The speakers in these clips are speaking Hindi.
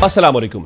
अस्सलाम वालेकुम।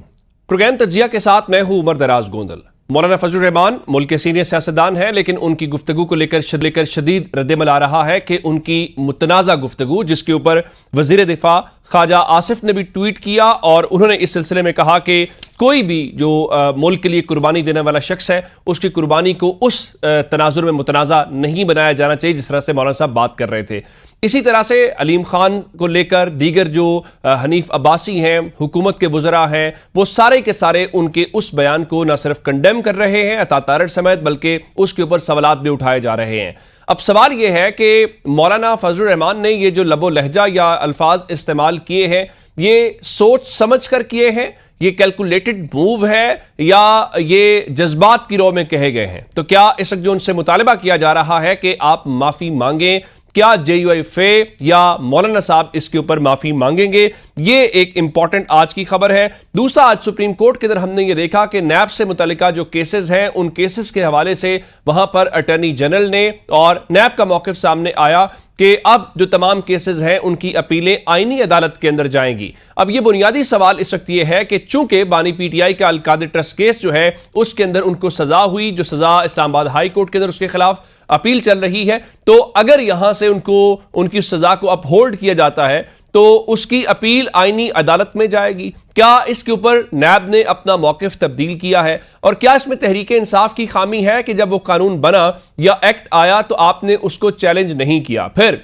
प्रोग्राम तज्जिया के साथ मैं हूं उमर दराज गोंदल। मौलाना फजलुर रहमान मुल्क के सीनियर सियासतदान हैं, लेकिन उनकी गुफ्तगू को लेकर शदीद रद्दमल आ रहा है कि उनकी मुतनाज़ा गुफ्तगू, जिसके ऊपर वज़ीर दिफा ख्वाजा आसिफ ने भी ट्वीट किया और उन्होंने इस सिलसिले में कहा कि कोई भी जो मुल्क के लिए कुर्बानी देने वाला शख्स है, उसकी कुर्बानी को उस तनाजुर में मुतनाज़ा नहीं बनाया जाना चाहिए जिस तरह से मौलाना साहब बात कर रहे थे। इसी तरह से अलीम खान को लेकर दीगर जो हनीफ अब्बासी हैं, हुकूमत के वज़रा हैं, वो सारे के सारे उनके उस बयान को न सिर्फ कंडेम कर रहे हैं अतातारट समेत, बल्कि उसके ऊपर सवालात भी उठाए जा रहे हैं। अब सवाल यह है कि मौलाना फजलुर रहमान ने ये जो लबो लहजा या अल्फाज इस्तेमाल किए हैं, ये सोच समझ कर किए हैं, ये कैलकुलेटेड मूव है या ये जज्बात की रो में कहे गए हैं? तो क्या इस वक्त जो उनसे मुतालबा किया जा रहा है कि आप माफी मांगें, क्या JUIF या मौलाना साहब इसके ऊपर माफी मांगेंगे? ये एक इंपॉर्टेंट आज की खबर है। दूसरा, आज सुप्रीम कोर्ट के अंदर हमने ये देखा कि नैब से मुतल्लिका जो केसेस हैं, उन केसेस के हवाले से वहां पर अटॉर्नी जनरल ने और नैब का मौकिफ सामने आया कि अब जो तमाम केसेस हैं उनकी अपीलें आईनी अदालत के अंदर जाएंगी। अब ये बुनियादी सवाल इस वक्त ये है कि चूंकि बानी PTI का अलकादिर ट्रस्ट केस जो है उसके अंदर उनको सजा हुई, जो सजा इस्लामाबाद हाई कोर्ट के अंदर उसके खिलाफ अपील चल रही है, तो अगर यहां से उनको उनकी सजा को अपहोल्ड किया जाता है तो उसकी अपील आईनी अदालत में जाएगी। क्या इसके ऊपर नैब ने अपना मौकिफ तब्दील किया है? और क्या इसमें तहरीक इंसाफ की खामी है कि जब वो कानून बना या एक्ट आया तो आपने उसको चैलेंज नहीं किया? फिर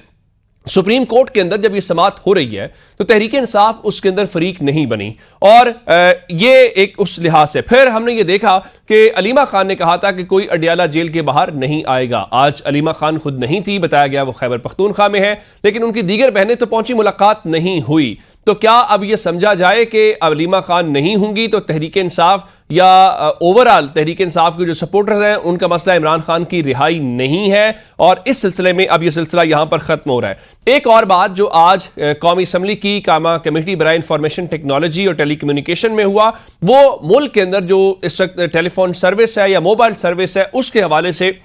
सुप्रीम कोर्ट के अंदर जब ये समाअत हो रही है तो तहरीक इंसाफ उसके अंदर फरीक नहीं बनी। और ये एक उस लिहाज से फिर हमने ये देखा कि अलीमा खान ने कहा था कि कोई अडियाला जेल के बाहर नहीं आएगा। आज अलीमा खान खुद नहीं थी, बताया गया वो खैबर पख्तूनख्वा में है, लेकिन उनकी दीगर बहनें तो पहुंची, मुलाकात नहीं हुई। तो क्या अब यह समझा जाए कि अलीमा खान नहीं होंगी तो तहरीक इंसाफ या ओवरऑल तहरीक इंसाफ के जो सपोर्टर्स हैं उनका मसला इमरान खान की रिहाई नहीं है, और इस सिलसिले में अब यह सिलसिला यहां पर खत्म हो रहा है। एक और बात जो आज कौमी असम्बली की कामा कमेटी बराए इंफॉर्मेशन टेक्नोलॉजी और टेलीकम्युनिकेशन में हुआ, वो मुल्क के अंदर जो इस वक्त टेलीफोन सर्विस है या मोबाइल सर्विस है उसके हवाले से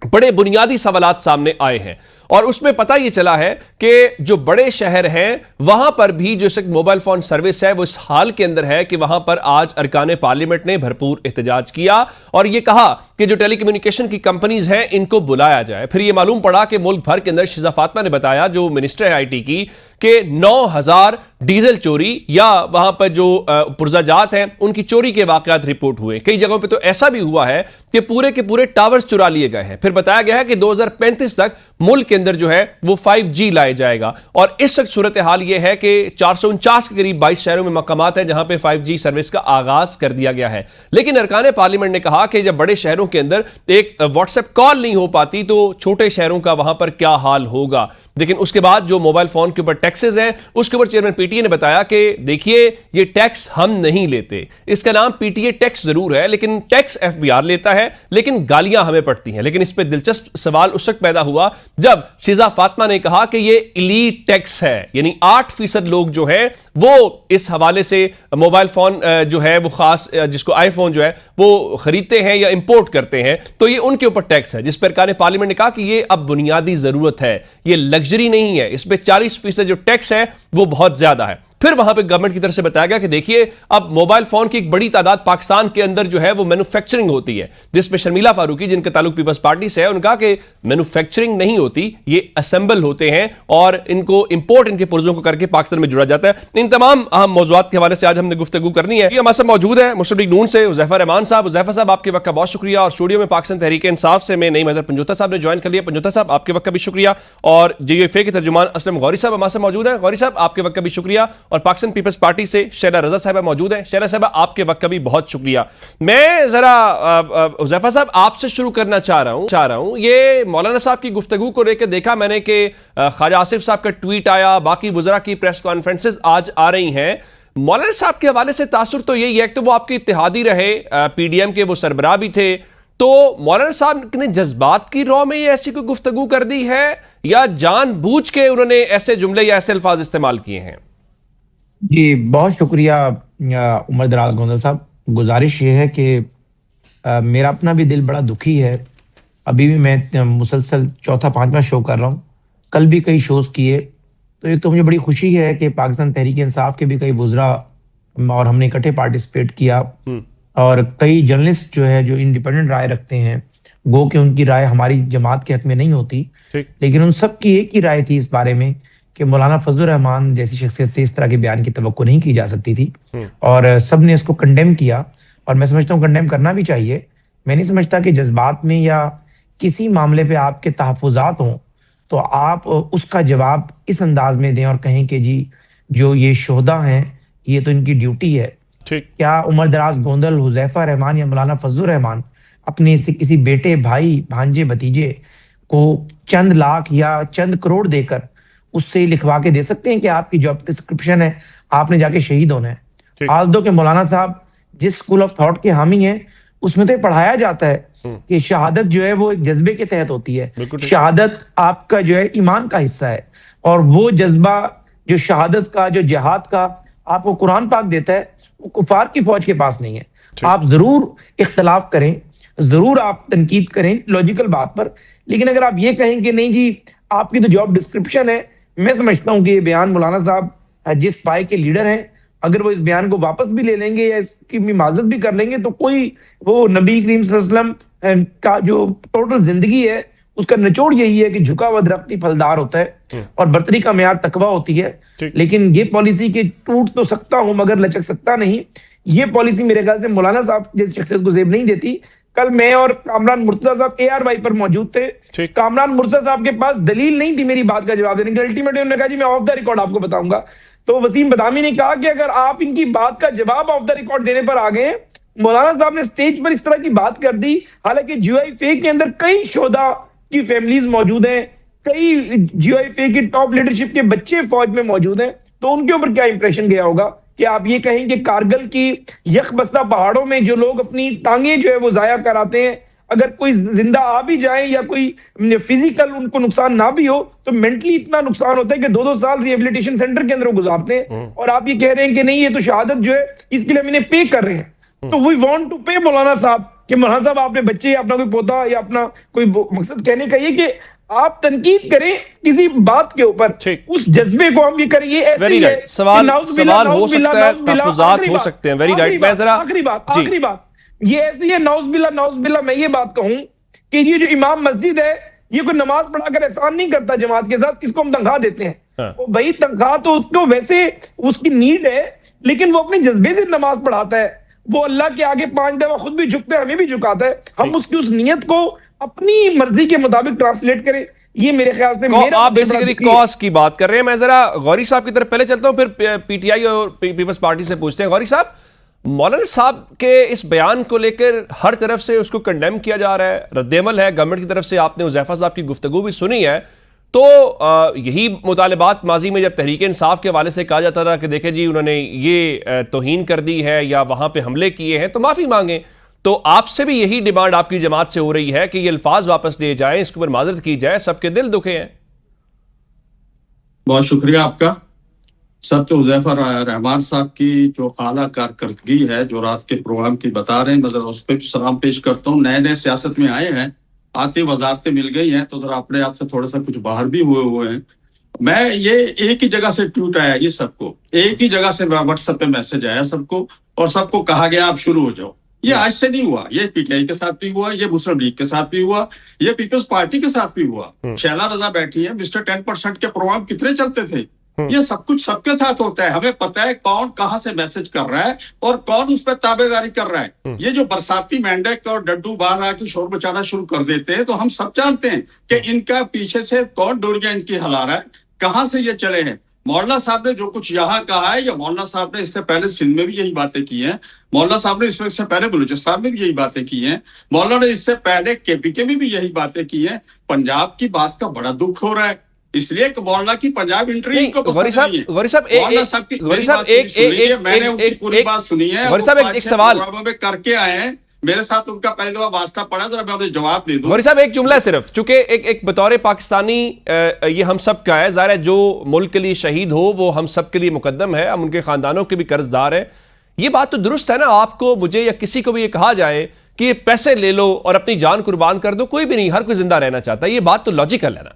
बड़े बुनियादी सवालात सामने आए हैं। और उसमें पता यह चला है कि जो बड़े शहर हैं वहां पर भी जो मोबाइल फोन सर्विस है वो इस हाल के अंदर है कि वहां पर आज अरकान पार्लियामेंट ने भरपूर एहतजाज किया और यह कहा कि जो टेलीकम्युनिकेशन की कंपनीज हैं इनको बुलाया जाए। फिर यह मालूम पड़ा कि मुल्क भर के अंदर शिजा फातिमा ने बताया, जो मिनिस्टर है IT की, कि 9000 डीजल चोरी या वहां पर जो पुर्जाजात हैं उनकी चोरी के वाकयात रिपोर्ट हुए। कई जगहों पे तो ऐसा भी हुआ है कि पूरे के पूरे टावर्स चुरा लिए गए हैं। फिर बताया गया है कि 2035 तक मुल्क के अंदर जो है वो 5G लाया जाएगा। और इस वक्त सूरत हाल ये है कि 449 के करीब 22 शहरों में मकामात है जहां पे 5G सर्विस का आगाज कर दिया गया है। लेकिन अरकान पार्लियामेंट ने कहा कि जब बड़े शहरों के अंदर एक व्हाट्सएप कॉल नहीं हो पाती तो छोटे शहरों का वहां पर क्या हाल होगा। लेकिन उसके बाद जो मोबाइल फोन के ऊपर टैक्सेस हैं उसके ऊपर चेयरमैन PTA ने बताया कि देखिए ये टैक्स हम नहीं लेते, इसका नाम PTA टैक्स जरूर है लेकिन टैक्स FBR लेता है, लेकिन गालियां हमें पड़ती हैं। लेकिन इस पर दिलचस्प सवाल उस वक्त पैदा हुआ जब शिजा फातिमा ने कहा कि ये इलीट टैक्स है, यानी 8% लोग जो है वो इस हवाले से मोबाइल फोन जो है वो खास जिसको iPhone जो है वो खरीदते हैं या इंपोर्ट करते हैं, तो ये उनके ऊपर टैक्स है, जिस पर अरकान पार्लियामेंट ने कहा कि ये अब बुनियादी जरूरत है, ये लग्जरी नहीं है। इस पे 40% जो टैक्स है वो बहुत ज्यादा है। फिर वहां पे गवर्नमेंट की तरफ से बताया गया कि देखिए अब मोबाइल फोन की एक बड़ी तादाद पाकिस्तान के अंदर जो है वो मैन्युफैक्चरिंग होती है, जिसमें शर्मिला फारूकी जिनका ताल्लुक पीपल्स पार्टी से है, उनका कि मैन्युफैक्चरिंग नहीं होती, ये असेंबल होते हैं और इनको इंपोर्ट इनके पुर्जों को करके पाकिस्तान में जुड़ा जाता है। इन तमाम अहम मौजूद के हवाले से आज हमने गुफ्तगू करनी है। हमारे साथ मौजूद है मुस्लिम लीग नून से हुज़ैफा रहमान साहब। हुज़ैफा साहब आपके वक्त का बहुत शुक्रिया। और स्टूडियो में पाकिस्तान तहरीक इंसाफ से मैं नईम हैदर पंजोता साहब ने ज्वाइन कर लिया। पंजोता साहब आपके वक्त का भी शुक्रिया। और JUIF के तर्जुमान असलम गौरी साहब हमारे साथ मौजूद है। गौरी साहब आपके वक्त का भी शुक्रिया। और पाकिस्तान पीपल्स पार्टी से शैला रजा साहब मौजूद है। शैला साहब आपके वक्त का भी बहुत शुक्रिया। मैं जरा हुज़ैफा साहब आपसे शुरू करना चाह रहा हूं ये मौलाना साहब की गुफ्तगू को लेकर देखा मैंने कि ख्वाजा आसिफ साहब का ट्वीट आया, बाकी वज़रा की प्रेस कॉन्फ्रेंसेस आज आ रही हैं। मौलाना साहब के हवाले से तासुर तो यही है कि तो वो आपके इत्तेहादी रहे, PDM के वो सरबराह भी थे, तो मौलाना साहब ने जज्बात की रौ में ये ऐसी कोई गुफ्तगू कर दी है या जानबूझ के उन्होंने ऐसे जुमले या ऐसे अल्फाज इस्तेमाल किए हैं? जी बहुत शुक्रिया उमर दराज गोंदल साहब। गुजारिश ये है कि मेरा अपना भी दिल बड़ा दुखी है। अभी भी मैं मुसलसल चौथा पांचवा शो कर रहा हूँ, कल भी कई शोज किए। तो एक तो मुझे बड़ी खुशी है कि पाकिस्तान तहरीक इंसाफ के भी कई वुज़रा और हमने इकट्ठे पार्टिसिपेट किया। और कई जर्नलिस्ट जो है जो इंडिपेंडेंट राय रखते हैं, गो कि उनकी राय हमारी जमात के हक में नहीं होती, लेकिन उन सब की एक ही राय थी इस बारे में कि मौलाना फजलुर रहमान जैसी शख्सियत से इस तरह के बयान की तवक्को नहीं की जा सकती थी। और सब ने इसको कंडेम किया, और मैं समझता हूँ कंडेम करना भी चाहिए। मैं नहीं समझता कि जज्बात में या किसी मामले पे आपके तहफुजात हों तो आप उसका जवाब इस अंदाज में दें और कहें कि जी जो ये शोहदा हैं ये तो इनकी ड्यूटी है। क्या उमर दराज गोंदल, हुजैफा रहमान या मौलाना फजलुर रहमान अपने से किसी बेटे, भाई, भांजे, भतीजे को चंद लाख या चंद करोड़ देकर उससे लिखवा के दे सकते हैं कि आपकी जॉब डिस्क्रिप्शन है, आपने जाके शहीद होना है? आल्दो के मौलाना साहब जिस स्कूल ऑफ थॉट के हामी हैं उसमें तो पढ़ाया जाता है कि शहादत जो है वो एक जज्बे के तहत होती है। शहादत आपका जो है ईमान का हिस्सा है, और वो जज्बा जो शहादत का, जो जिहाद का आपको कुरान पाक देता है, वो कुफार की फौज के पास नहीं है। आप जरूर इख्तलाफ करें, जरूर आप तनकीद करें लॉजिकल बात पर, लेकिन अगर आप ये कहें कि नहीं जी आपकी तो जॉब डिस्क्रिप्शन है, मैं समझता हूं कि ये बयान मौलाना साहब जिस पाए के लीडर हैं, अगर वो इस बयान को वापस भी ले लेंगे या इसकी भी माजरत भी कर लेंगे तो कोई वो नबी करीम सल्लल्लाहु अलैहि वसल्लम का जो टोटल जिंदगी है उसका निचोड़ यही है कि झुका हुआ दरख्त ही फलदार होता है और बर्तरी का मेयार तकवा होती है। लेकिन ये पॉलिसी के टूट तो सकता हूं मगर लचक सकता नहीं, ये पॉलिसी मेरे ख्याल से मौलाना साहब जैसी शख्सियत को जेब नहीं देती। कल मैं और कामरान मुर्तजा साहब ARY पर मौजूद थे। कामरान मुर्तजा साहब के पास दलील नहीं थी मेरी बात का जवाब देने की। अल्टीमेटली उन्होंने कहा जी मैं ऑफ द रिकॉर्ड आपको बताऊंगा। तो वसीम बदामी ने कहा कि अगर आप इनकी बात का जवाब ऑफ द रिकॉर्ड देने पर आ गए, मौलाना साहब ने स्टेज पर इस तरह की बात कर दी, हालांकि GIFA के अंदर कई शोधा की फैमिलीज मौजूद हैं, कई GIFA की टॉप लीडरशिप के बच्चे फौज में मौजूद हैं, तो उनके ऊपर क्या इंप्रेशन गया होगा कि आप ये कहें कि कारगिल की यकबस्ता पहाड़ों में जो लोग अपनी टांगे जो है वो जाया कराते हैं, अगर कोई जिंदा आ भी जाए या कोई फिजिकल उनको नुकसान ना भी हो तो मेंटली इतना नुकसान होता है कि 2-2 साल रिहेबिलिटेशन सेंटर के अंदर वो गुजारते हैं, और आप ये कह रहे हैं कि नहीं ये तो शहादत जो है इसके लिए हम इन्हें पे कर रहे हैं। तो वी वांट टू पे मौलाना साहब कि मौलाना साहब आपने बच्चे, अपना कोई पोता या अपना कोई मकसद कहने का ये कि आप तनकीद करें किसी बात के ऊपर, उस जज्बे को हम ये करिए ऐसे ही है। सवाल हो सकता है, तहफ़्फ़ुज़ात हो सकते हैं। Very right. मैं जरा आखिरी बात ये ऐसी है, नौज़बिल्ला मैं ये बात कहूं कि ये जो इमाम मस्जिद है ये कोई नमाज पढ़ाकर एहसान नहीं करता जमात के साथ, इसको हम तनख्वाह देते हैं। तो भाई तनख्वाह तो उसको वैसे उसकी नीड है, लेकिन वो अपने जज्बे से नमाज पढ़ाता है, वो अल्लाह के आगे 5 दफा खुद भी झुकता है, हमें भी झुकाता है। हम उसकी उस नियत को अपनी मर्जी के मुताबिक ट्रांसलेट करें, ये मेरे ख्याल से मेरा आप बेसिकली कॉज की बात कर रहे हैं। मैं जरा गौरी साहब की तरफ पहले चलता हूं, फिर PTI और पीपल्स पार्टी से पूछते हैं। गौरी साहब, मौलाना साहब के इस बयान को लेकर हर तरफ से उसको कंडेम किया जा रहा है, रद्द-ए-अमल है गवर्नमेंट की तरफ से, आपने हुज़ैफा साहब की गुफ्तगू भी सुनी है, तो यही मुतालबात माजी में जब तहरीक इंसाफ के हवाले से कहा जाता था कि देखें जी उन्होंने ये तौहीन कर दी है या वहां पे हमले किए हैं तो माफी मांगे, तो आपसे भी यही डिमांड आपकी जमात से हो रही है कि ये अल्फाज वापस लिए जाएं, इसके ऊपर माजरत की जाए, सबके दिल दुखे हैं। बहुत शुक्रिया आपका। सब तो हुज़ैफा रहमान साहब की जो आला कारकर्दगी है जो रात के प्रोग्राम की बता रहे हैं, मैं जरा उस पर सलाम पेश करता हूँ। नए नए सियासत में आए हैं, आती वजारतें मिल गई हैं, तो जरा अपने आप से थोड़ा सा कुछ बाहर भी हुए हैं। मैं ये एक ही जगह से ट्वीट आया, ये सबको एक ही जगह से व्हाट्सएप पे मैसेज आया सबको, और सबको कहा गया आप शुरू हो जाओ। ये आज से नहीं हुआ, ये PTI के साथ भी हुआ, ये मुस्लिम लीग के साथ भी हुआ, ये पीपल्स पार्टी के साथ भी हुआ। शैला रजा बैठी है, मिस्टर 10% के प्रोग्राम कितने चलते थे, ये सब कुछ सबके साथ होता है। हमें पता है कौन कहां से मैसेज कर रहा है और कौन उस पर ताबेदारी कर रहा है। ये जो बरसाती मेंढक और डड्डू बाहर आके शोर मचाना शुरू कर देते हैं, तो हम सब जानते हैं कि इनका पीछे से कौन डोरियां इनकी हिला रहा है, कहां से ये चले हैं। मौलाना साहब ने जो कुछ यहाँ कहा है, या मौलाना साहब ने इससे पहले सिंध में भी यही बातें की हैं, मौलाना साहब ने इससे पहले बलूचिस्तान में भी यही बातें की हैं, मौलाना ने इससे पहले KPK में भी यही बातें की हैं। पंजाब की बात का बड़ा दुख हो रहा है, इसलिए कि मौलाना की पंजाब इंट्री इनको पसंद नहीं है। मैंने उनकी पूरी बात सुनी है, एक सवाल में करके आए हैं, मेरे साथ उनका पहले दफा वास्ता पड़ा, जरा मैं उन्हें जवाब दे दूं। गौरी साहब एक जुमला सिर्फ, चूंकि एक बतौर पाकिस्तानी ये हम सब का है, ज़ाहिर है जो मुल्क के लिए शहीद हो वो हम सब के लिए मुकद्दम है, हम उनके खानदानों के भी कर्जदार हैं। ये बात तो दुरुस्त है ना, आपको मुझे या किसी को भी ये कहा जाए कि ये पैसे ले लो और अपनी जान कुर्बान कर दो, कोई भी नहीं, हर कोई जिंदा रहना चाहता है, ये बात तो लॉजिकल है ना।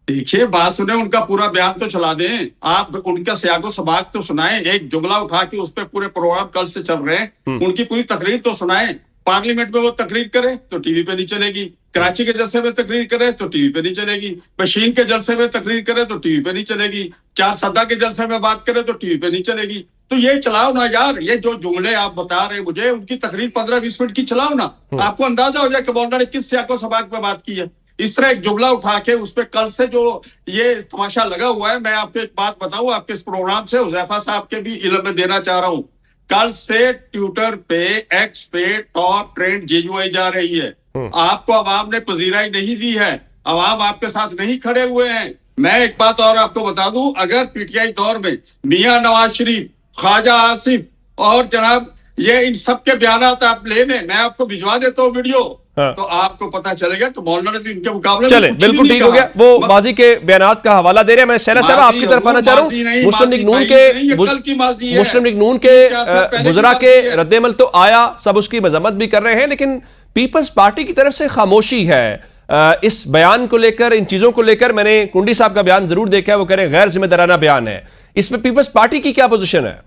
देखिए, बात सुने, उनका पूरा बयान तो चला दें आप, उनका सियागो सबाक तो सुनाएं, एक जुमला उठा के उस पर पूरे प्रोग्राम कल से चल रहे हैं, उनकी पूरी तकरीर तो सुनाएं। पार्लियामेंट में वो तकरीर करे तो टीवी पे नहीं चलेगी, कराची के जलसे में तकरीर करे तो टीवी पे नहीं चलेगी, मशीन के जलसे में तकरीर करे तो टीवी पे नहीं चलेगी, चार सदा के जलसे में बात करे तो टीवी पे नहीं चलेगी। तो ये चलाओ ना यार, ये जो जुमले आप बता रहे हैं मुझे, उनकी तकरीर 15-20 मिनट की चलाओ ना, आपको अंदाजा हो जाए कि मौलाना ने किस सियाको सबाक में बात की है। इस तरह एक जुमला उठा के उस पर कल से जो ये तमाशा लगा हुआ है, मैं आपको एक बात बताऊं, आपके इस प्रोग्राम से हुजैफा साहब के भी इल्म में देना चाह रहा हूं, कल से ट्विटर पे, एक्स पे टॉप ट्रेंड जीयूआई जा रही है। आपको अवाम ने पजीराई नहीं दी है, अवाम आपके साथ नहीं खड़े हुए हैं। मैं एक बात और आपको बता दूं, अगर पीटीआई दौर में मियां नवाज शरीफ, ख्वाजा आसिफ और जनाब ये इन सब के बयान आप लेने, मैं आपको भिजवा देता हूँ वीडियो, तो आपको पता चलेगा कि मौलाना ने तो इनके मुकाबले चले, बिल्कुल ठीक हो गया। वो माजी के बयानात का हवाला दे रहे हैं। मैं शहला साहब आपकी तरफ आना चाह रहा हूँ। मुस्लिम लीग नून के गुजरा के रद्देमल तो आया, सब उसकी मजम्मत भी कर रहे हैं, लेकिन पीपल्स पार्टी की तरफ से खामोशी है इस बयान को लेकर, इन चीजों को लेकर। मैंने कुंडी साहब का बयान जरूर देखा है, वो कह रहे हैं गैर जिम्मेदाराना बयान है। इसमें पीपल्स पार्टी की क्या पोजीशन है?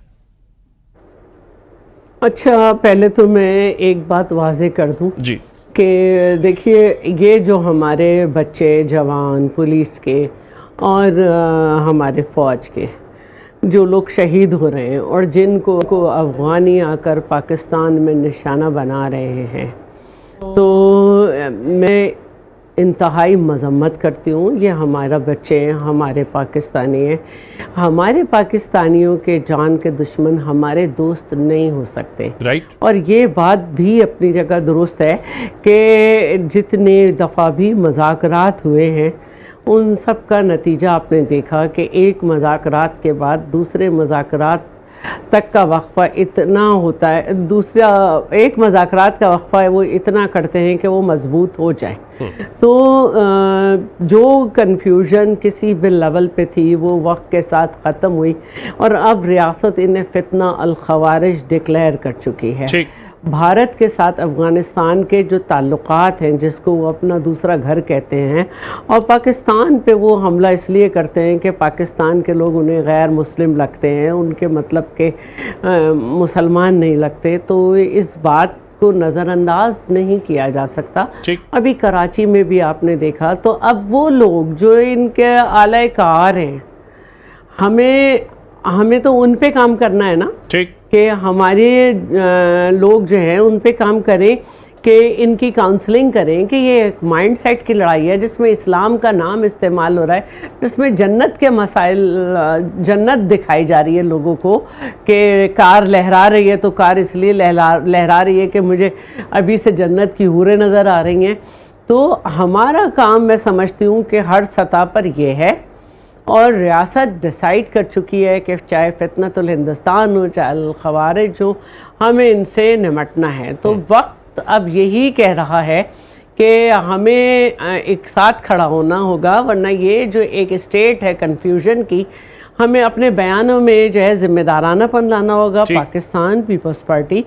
अच्छा, पहले तो मैं एक बात वाजे कर दूं जी कि देखिए, ये जो हमारे बच्चे जवान पुलिस के और हमारे फ़ौज के जो लोग शहीद हो रहे हैं और जिनको अफ़गानी आकर पाकिस्तान में निशाना बना रहे हैं, तो मैं इंतहाई मज़म्मत करती हूँ। ये हमारा बच्चे हैं, हमारे पाकिस्तानी हैं। हमारे पाकिस्तानियों के जान के दुश्मन हमारे दोस्त नहीं हो सकते, राइट। और ये बात भी अपनी जगह दुरुस्त है कि जितने दफ़ा भी मुज़ाकरात हुए हैं, उन सब का नतीजा आपने देखा कि एक मुज़ाकरात के बाद दूसरे मुज़ाकरात तक का वक्फा इतना होता है, दूसरा एक मुज़ाकरात का वक्फा है वो इतना करते हैं कि वो मजबूत हो जाए। तो जो कन्फ्यूजन किसी भी लेवल पे थी वो वक्त के साथ ख़त्म हुई, और अब रियासत इन्हें फितना अल खवारिज डिक्लेयर कर चुकी है। भारत के साथ अफ़गानिस्तान के जो ताल्लुकात हैं, जिसको वो अपना दूसरा घर कहते हैं, और पाकिस्तान पे वो हमला इसलिए करते हैं कि पाकिस्तान के लोग उन्हें गैर मुस्लिम लगते हैं, उनके मतलब के मुसलमान नहीं लगते। तो इस बात को नज़रअंदाज नहीं किया जा सकता। अभी कराची में भी आपने देखा, तो अब वो लोग जो इनके आला कार हैं, हमें तो उन पे काम करना है ना, कि हमारे लोग जो हैं उन पे काम करें, कि इनकी काउंसलिंग करें कि ये एक माइंड सेट की लड़ाई है जिसमें इस्लाम का नाम इस्तेमाल हो रहा है, जिसमें जन्नत के मसाइल, जन्नत दिखाई जा रही है लोगों को, कि कार लहरा रही है तो कार इसलिए लहरा रही है कि मुझे अभी से जन्नत की हूरें नज़र आ रही हैं। तो हमारा काम, मैं समझती हूँ कि हर सतह पर ये है, और रियासत डिसाइड कर चुकी है कि चाहे फितनतुल हिंदुस्तान हो, चाहे अल खवारिज हो, हमें इनसे निमटना है। तो वक्त अब यही कह रहा है कि हमें एक साथ खड़ा होना होगा, वरना ये जो एक स्टेट है कन्फ्यूजन की, हमें अपने बयानों में जो है जिम्मेदारानापन लाना होगा। पाकिस्तान पीपल्स पार्टी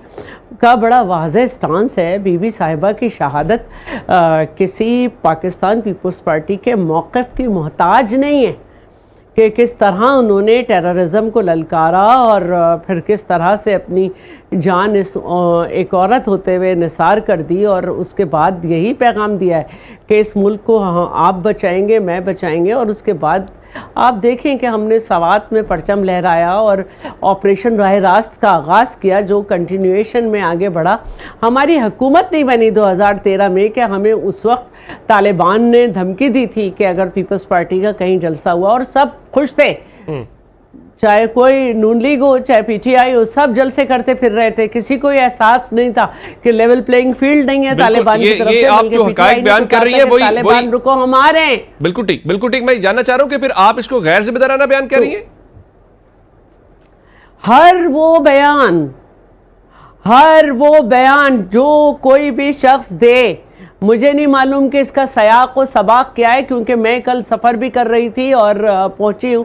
का बड़ा वाज़ेह स्टांस है। बीबी साहिबा की शहादत किसी पाकिस्तान पीपल्स पार्टी के मौक़िफ़ की मोहताज नहीं है कि किस तरह उन्होंने टेररिज्म को ललकारा और फिर किस तरह से अपनी जान इस एक औरत होते हुए निसार कर दी, और उसके बाद यही पैगाम दिया है कि इस मुल्क को आप बचाएंगे, मैं बचाएंगे। और उसके बाद आप देखें कि हमने सवात में परचम लहराया और ऑपरेशन राह रास्त का आगाज़ किया, जो कंटिन्यूएशन में आगे बढ़ा। हमारी हुकूमत नहीं बनी 2013 में कि हमें उस वक्त तालिबान ने धमकी दी थी कि अगर पीपल्स पार्टी का कहीं जलसा हुआ, और सब खुश थे, चाहे कोई नून लीग हो चाहे पीटीआई हो, सब जलसे करते फिर रहे थे। किसी को ऐसा नहीं था कि लेवल प्लेइंग फील्ड नहीं है तालिबान की तरफ से। आप जो हकायक बयान कर रही है तालिबान रुको, हम आ रहे हैं। बिल्कुल ठीक, बिल्कुल ठीक। मैं जानना चाह रहा हूं कि फिर आप इसको गैर जिम्मेदाराना बयान कह रही हैं? हर वो बयान जो कोई भी शख्स दे, मुझे नहीं मालूम कि इसका सयाक व सबाक क्या है, क्योंकि मैं कल सफ़र भी कर रही थी और पहुंची हूँ।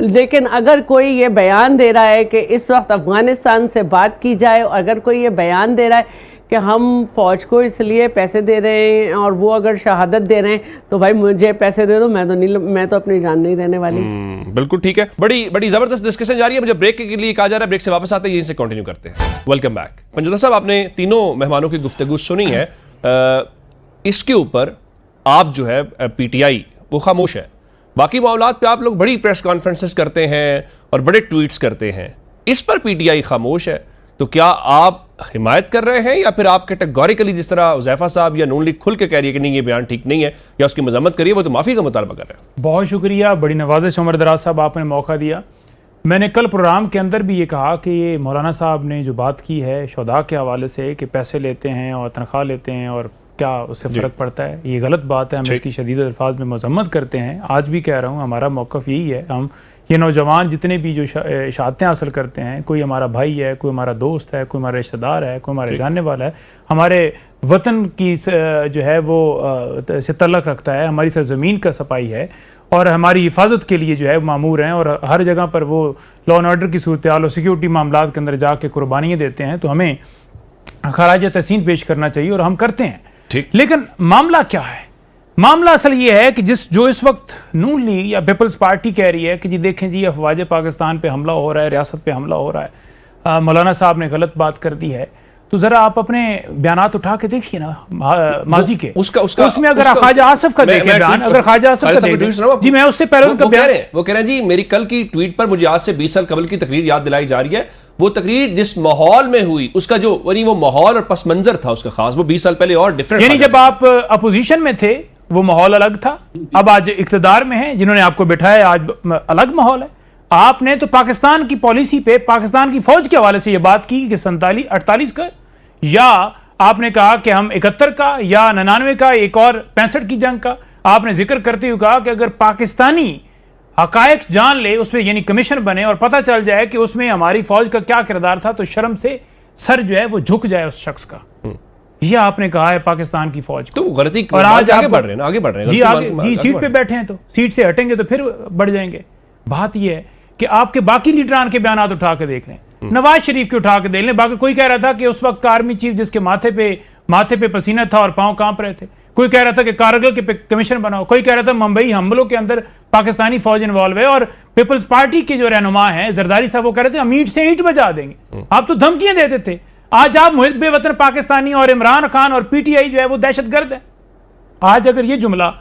लेकिन अगर कोई ये बयान दे रहा है कि इस वक्त अफ़गानिस्तान से बात की जाए, अगर कोई ये बयान दे रहा है कि हम फौज को इसलिए पैसे दे रहे हैं और वो अगर शहादत दे रहे हैं तो भाई मुझे पैसे दे दो, मैं तो अपनी जान नहीं देने वाली। बिल्कुल ठीक है। बड़ी बड़ी जबरदस्त डिस्कशन जा रही है। मुझे ब्रेक के लिए कहा जा रहा है, ब्रेक से वापस आते हैं यहीं से कंटिन्यू करते हैं। Welcome back. पंजोता साहब, आपने तीनों मेहमानों की गुफ्तगू सुनी है। इसके ऊपर आप जो है पीटीआई वो खामोश है, बाकी मामलात पे आप लोग बड़ी प्रेस कॉन्फ्रेंसेस करते हैं और बड़े ट्वीट्स करते हैं, इस पर पीटीआई खामोश है। तो क्या आप हिमायत कर रहे हैं या फिर आप कैटेगोरिकली जिस तरह हुज़ैफा साहब या नून लीग खुल के कह रही है कि नहीं ये बयान ठीक नहीं है या उसकी मजम्मत करिए, वो तो माफ़ी का मुतालबा कर रहे हैं? बहुत शुक्रिया, बड़ी नवाजिश उमर दराज साहब, आपने मौका दिया। मैंने कल प्रोग्राम के अंदर भी ये कहा कि ये मौलाना साहब ने जो बात की है शुहदा के हवाले से कि पैसे लेते हैं और तनख्वाह लेते हैं और क्या उससे फ़र्क पड़ता है, ये गलत बात है। हम इसकी शदीद अल्फाज में मजम्मत करते हैं। आज भी कह रहा हूँ, हमारा मौक़िफ़ यही है। हम ये नौजवान जितने भी जो शहादतें हासिल करते हैं, कोई हमारा भाई है, कोई हमारा दोस्त है, कोई हमारा रिश्तेदार है, कोई हमारे जानने वाला है, हमारे वतन की जो है वो से तल्लुक़ रखता है, हमारी सरज़मीन का सफाई है और हमारी हिफाजत के लिए जो है मामूर हैं और हर जगह पर वो लॉ एंड ऑर्डर की सूरत हाल और सिक्योरिटी मामलात के अंदर जाके कुर्बानियाँ देते हैं, तो हमें खराज तहसीन पेश करना चाहिए और हम करते हैं। लेकिन मामला क्या है? मामला असल ये है कि जो इस वक्त नून लीग या पीपल्स पार्टी कह रही है कि जी देखें जी अफवाज पाकिस्तान पे हमला हो रहा है, रियासत पे हमला हो रहा है, मौलाना साहब ने गलत बात कर दी है, तो जरा आप अपने बयानात उठा के देखिए ना माजी के। उसमें अगर ख्वाजा आसिफ का देखें बयान, अगर ख्वाजा आसिफ का देखें जी, मैं उससे पहले उनका बयान, वो कह रहे हैं जी मेरी कल की ट्वीट पर मुझे आज से 20 साल कबल की तकरीर याद दिलाई जा रही है। वो तकरीर जिस माहौल में हुई, उसका जो वो माहौल और पस मंजर था उसका खास, वो 20 साल पहले और डिफरेंट। यानी जब आप अपोजिशन में थे वो माहौल अलग था, अब आज इक्तदार में है, जिन्होंने आपको बिठाया आज अलग माहौल है। आपने तो पाकिस्तान की पॉलिसी पे पाकिस्तान की फौज के हवाले से ये बात की कि 47-48 का, या आपने कहा कि हम 71 का या 99 का, एक और 65 की जंग का आपने जिक्र करते हुए कहा कि अगर पाकिस्तानी हकायक जान ले उसमें, यानी कमीशन बने और पता चल जाए कि उसमें हमारी फौज का क्या किरदार था, तो शर्म से सर जो है वो झुक जाए उस शख्स का। ये आपने कहा है पाकिस्तान की फौज को, तो गलती। और आज आगे बढ़ रहे हैं, आगे बढ़ रहे हैं जी, आगे सीट पे बैठे हैं, तो सीट से हटेंगे तो फिर बढ़ जाएंगे। बात ये है कि आपके बाकी लीडरान के बयान उठा के देख लें, नवाज शरीफ के उठा के देख लें। बाकी कोई कह रहा था कि उस वक्त आर्मी चीफ जिसके माथे पे पसीना था और पांव कांप रहे थे, कोई कह रहा था कि कारगिल के कमीशन बनाओ, कोई कह रहा था मुंबई हमलों के अंदर पाकिस्तानी फौज इन्वॉल्व है, और पीपल्स पार्टी के जो रहनुमा हैं जरदारी साहब वो कह रहे थे हम ईंट से ईंट बजा देंगे। आप तो धमकियां देते थे। आज आप मुहिब वतन पाकिस्तानी और इमरान खान और पीटीआई जो है वो दहशतगर्द है। आज अगर ये जुमला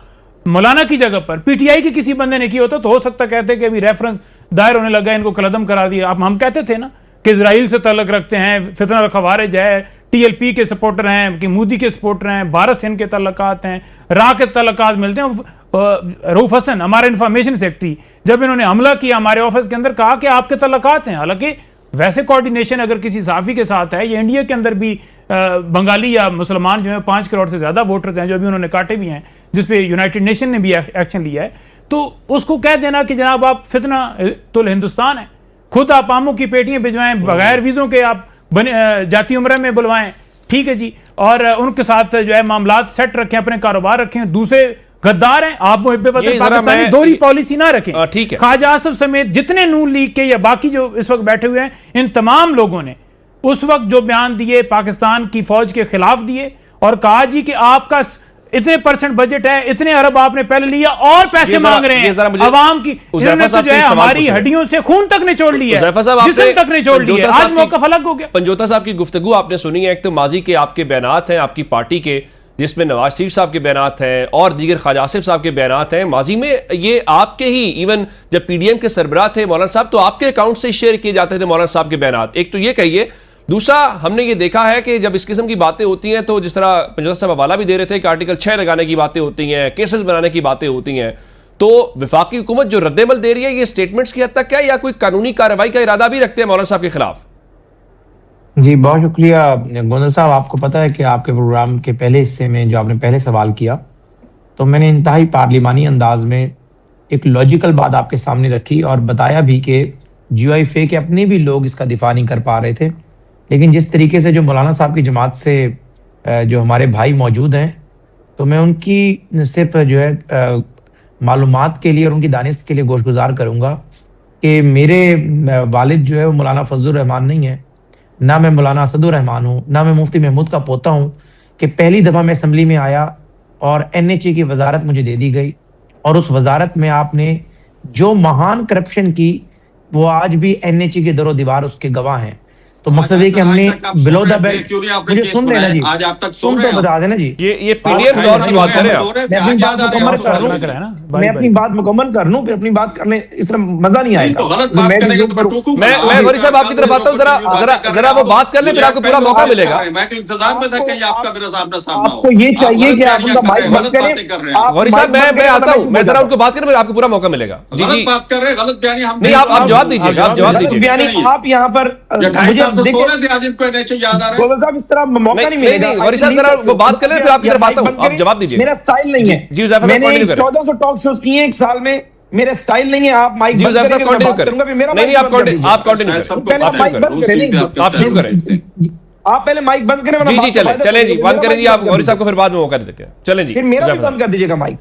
मौलाना की जगह पर पीटीआई के किसी बंदे ने किया होता तो हो सकता कहते कि अभी रेफरेंस दायर होने लगा, इनको कलदम करा दिया। अब हम कहते थे ना कि इजराइल से तल्लुक रखते हैं, फितना और खवारिज है, टीएलपी के सपोर्टर हैं, कि मोदी के सपोर्टर हैं, भारत से इनके तल्लुकात हैं, राह के तल्लुकात मिलते हैं। रऊफ हसन हमारे इंफॉर्मेशन सेक्रेटरी, जब इन्होंने हमला किया हमारे ऑफिस के अंदर, कहा कि आपके तल्लुकात हैं। हालांकि वैसे कोऑर्डिनेशन अगर किसी साफी के साथ है, ये इंडिया के अंदर भी बंगाली या मुसलमान जो है 5 करोड़ से ज्यादा वोटर्स हैं जो अभी उन्होंने काटे भी हैं, जिसपे यूनाइटेड नेशन ने भी एक्शन लिया है, तो उसको कह देना कि जनाब आप फितना तुल हिंदुस्तान है, खुद आप आमों की पेटियां भिजवाएं, बगैर वीज़ों के आप जाती उम्र में बुलवाएं, ठीक है जी, और उनके साथ जो है मामलात सेट रखें, अपने कारोबार रखें। दूसरे गद्दार हैं, आप मुहिब वतन पाकिस्तानी दोहरी पॉलिसी ना रखें। ठीक है, ख्वाजा आसिफ समेत जितने नून लीग के या बाकी जो इस वक्त बैठे हुए हैं, इन तमाम लोगों ने उस वक्त जो बयान दिए पाकिस्तान की फौज के खिलाफ दिए और कहा जी कि आपका इतने % बजट है, इतने अरब आपने पहले लिया और पैसे मांग रहे हैं अवाम की, इन्होंने तो जो है हमारी हड्डियों से खून तक निचोड़ लिया है, जिस्म तक निचोड़ लिया। आज मौका अलग हो गया। पंजोता साहब की गुफ्तगू आपने सुनी है, एक तो माजी के आपके बयानात हैं आपकी पार्टी के, जिसमें नवाज शरीफ साहब के बयानात हैं और दीगर ख्वाजा आसिफ साहब के बयानात हैं। माजी में ये आपके ही, इवन जब पीडीएम के सरबराह थे मौलाना साहब, तो आपके अकाउंट से शेयर किए जाते थे मौलाना साहब के बयानात। एक तो ये कहिए, दूसरा हमने ये देखा है कि जब इस किस्म की बातें होती हैं, तो जिस तरह पंजोता साहब हवाला भी दे रहे थे कि आर्टिकल 6 लगाने की बातें होती हैं, केसेस बनाने की बातें होती हैं, तो वफाकी हुकूमत जो रद्देमल दे रही है ये स्टेटमेंट्स की हद तक क्या, या कोई कानूनी कार्रवाई का इरादा भी रखते हैं मौलाना साहब के खिलाफ? जी बहुत शुक्रिया गोंदल साहब। आपको पता है कि आपके प्रोग्राम के पहले हिस्से में जो आपने पहले सवाल किया, तो मैंने इंतहाई पार्लिमानी अंदाज में एक लॉजिकल बात आपके सामने रखी और बताया भी कि GIFA के अपने भी लोग इसका दिफा नहीं कर पा रहे थे, लेकिन जिस तरीके से जो मौलाना साहब की जमात से जो हमारे भाई मौजूद हैं, तो मैं उनकी सिर्फ जो है मालूमात के लिए और उनकी दानिश के लिए गोशगुजार करूँगा कि मेरे वालिद जो है वो मौलाना फजलुर रहमान नहीं है, ना मैं मौलाना असदुर रहमान हूँ, ना मैं मुफ्ती महमूद का पोता हूँ कि पहली दफा मैं असम्बली में आया और NHA की वजारत मुझे दे दी गई और उस वजारत में आपने जो महान करप्शन की वो आज भी NHA के दरो दीवार उसके गवाह हैं। तो मकसद है कि हमने बिलो द बेल्ट, मुझे सुन लेना जी, आज आप तक सुन तो बता देना जी। ये पीडीएम दौर की बात कर रहे हैं आप। मैं अपनी बात मुकम्मल कर लूं, फिर अपनी बात करने इस तरह मजा नहीं आएगा। मैं गौरी साहब आपकी तरफ आता हूँ, जरा वो बात कर ले, फिर आपको पूरा मौका मिलेगा। मैं तो इंतजार में था कहीं आपका मेरा सामना सामना हो। आपको ये चाहिए कि आप उनका माइक बंद करें। गौरी साहब मैं आता हूँ, मैं जरा उनको बात करें, फिर आपको पूरा मौका मिलेगा। जी जी, बात कर रहे हैं, गलत बयानी हम नहीं, आप जवाब दीजिए, आप जवाब दीजिए। आप यहाँ पर याद आ रहा है गोविंद साहब, इस तरह मौका नहीं मिलेगा। गौरी साहब जरा वो बात कर ले, फिर आपकी तरफ आता हूँ, आप जवाब दीजिए। मेरा स्टाइल नहीं है जी, उज़ैफा साहब मैंने कंटिन्यू करें। 1400 टॉक शोज किए एक साल में, मेरा स्टाइल नहीं है। आप माइक जी, बंद उज़ैफा साहब करेंगे, कंटिन्यू मैं बात करूंगा, फिर मेरा करें। नहीं, माइक आप बंद कर दीजिए। कंटिन्यू करें, पहले आप माइक बंद करें, नहीं आप शुरू करें। आप पहले माइक बंद करें। जी जी, चलें जी, बंद करें जी, आप गौरी साहब को फिर बाद में मौका देते हैं। चलें जी, फिर मेरा भी बंद कर दीजिएगा माइक।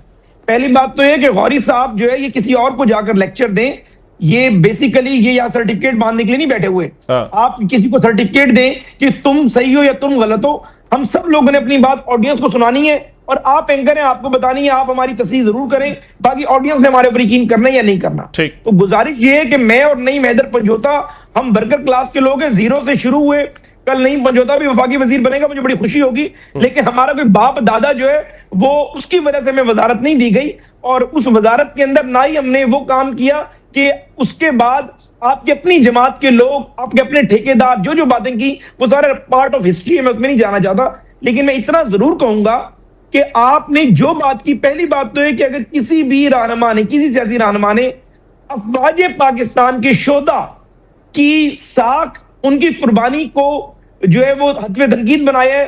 पहली बात तो ये कि गौरी साहब जो है ये किसी और को जाकर लेक्चर दें। ये बेसिकली ये यहाँ सर्टिफिकेट बांधने के लिए नहीं बैठे हुए। हाँ। आप किसी को सर्टिफिकेट दें कि तुम सही हो या तुम गलत हो। हम सब लोगों ने अपनी बात ऑडियंस को सुनानी है और आप एंकर हैं, आपको बतानी है। आप हमारी तस्दीक जरूर करें, बाकी ऑडियंस ने हमारे ऊपर यकीन करना है या नहीं करना। ठीक। तो गुजारिश ये है कि मैं और नईम हैदर पंजोता हम वर्कर क्लास के लोग हैं, जीरो से शुरू हुए। कल नईम पंजोता भी वफाकी वजीर बनेगा, मुझे बड़ी खुशी होगी। लेकिन हमारा कोई बाप दादा जो है वो उसकी वजह से हमें वजारत नहीं दी गई और उस वजारत के अंदर ना ही हमने वो काम किया कि उसके बाद आपके अपनी जमात के लोग, आपके अपने ठेकेदार जो जो बातें की वो सारे पार्ट ऑफ हिस्ट्री है, मैं उसमें नहीं जाना चाहता। लेकिन मैं इतना जरूर कहूंगा कि आपने जो बात की, पहली बात तो है कि अगर किसी भी रहनुमा ने, किसी सियासी रहनुमा ने अफवाज पाकिस्तान के शोधा की साख, उनकी कुर्बानी को जो है वो हत्वे तनकीद बनाया है,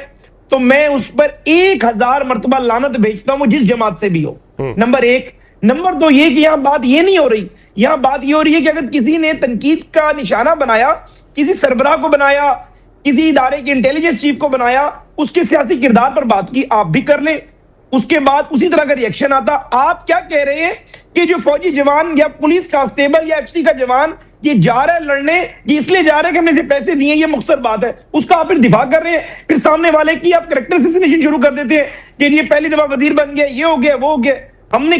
तो मैं उस पर 1000 मरतबा लानत भेजता हूं, जिस जमात से भी हो। नंबर एक। नंबर दो ये कि यहां बात ये नहीं हो रही, यहां बात ये हो रही है कि अगर किसी ने तनकीद का निशाना बनाया, किसी सरबराह को बनाया, किसी इदारे के इंटेलिजेंस चीफ को बनाया, उसके सियासी किरदार पर बात की, आप भी कर लें। उसके बाद उसी तरह का रिएक्शन आता। आप क्या कह रहे हैं कि जो फौजी जवान या पुलिस कांस्टेबल या FC का जवान ये जा रहा है लड़ने, ये इसलिए जा रहा है कि हमने इसे पैसे दिए, ये मुख्तसर बात है, उसका आप फिर दिफा कर रहे हैं। फिर सामने वाले की आप कैरेक्टर असैसिनेशन शुरू कर देते हैं कि ये पहली दफा वजीर बन गया, ये हो गया, वो हो गया। मैंने